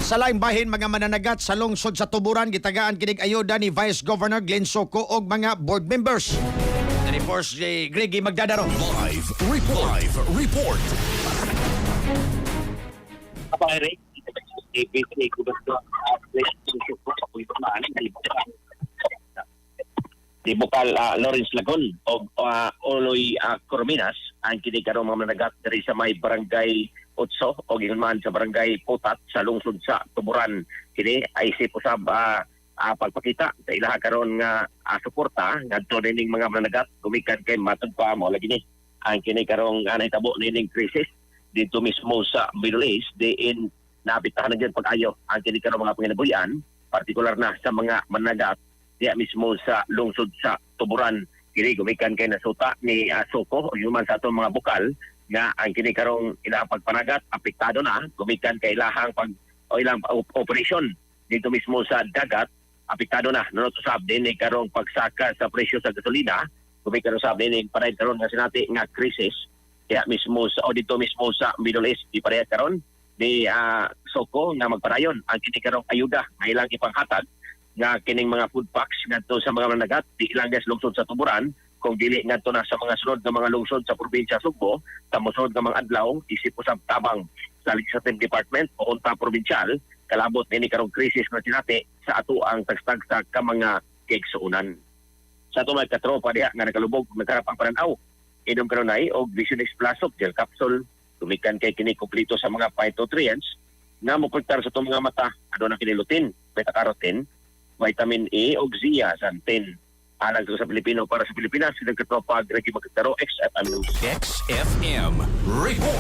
Sa laing bahin mga mananagat sa lungsod sa Tuburan gitagaan kinig ayuda ni Vice Governor Glenn Soco og mga board members. Reports ni Greggy Magdadaro. Live report. Kapag-rate, di Bukal Lawrence Lagon o Oloy Corominas ang kinikarong mga managat dari sa may barangay Utso o ginman sa barangay Putat sa lungsod sa Tuburan. Kini ay si pusab pagpakita sa ilaha karon nga suporta ngadto ning mga managat gumikan kay matod pa mo lagi ni ang kinikarong nahitabo ning krisis dito mismo sa Middle East diin nabitahan na dyan pag-ayo ang kinikarong mga panginabuyan, partikular na sa mga managat diya mismo sa lungsod sa Tuburan. Kini gumikan kay nasuta ni Soco o yung man sa atong mga bukal nga ang kinikarong ilang pagpanagat apektado na gumikan kay ilahang ilang operasyon dito mismo sa dagat apektado na nanusab din ni karong pagsaka sa presyo sa gasolina gumikan usab din ni pareha karon nga sinati nga krisis kaya mismo sa dito mismo sa Middle East di pareha karon ni Soco nga magpadayon ang kinikarong ayuda nga ilang ipanghatag nga kining mga food packs ngadto sa mga managat di ilang gas lungsod sa Tuburan kung dili ngadto na sa mga sunod nga mga lungsod sa probinsya Sugbo sa mosunod nga mga adlaw isip usab tabang sa Legislative Department o unta probinsyal kalabot ni karong krisis nga sinati sa ato ang tagstag ka mga kaigsuunan. Sa ato mga katropa diha nga nakalubog nagkarap ang pananaw inom karon ay og Visionex Plus of gel capsule tumikan kay kini kompleto sa mga phytonutrients nga moprotektar sa itong mga mata aduna kini lutein, beta-carotene, vitamin A o zeaxanthin. Alang sa Pilipino para sa Pilipinas, silang katropa Greggy Magdadaro, XFM News. XFM report.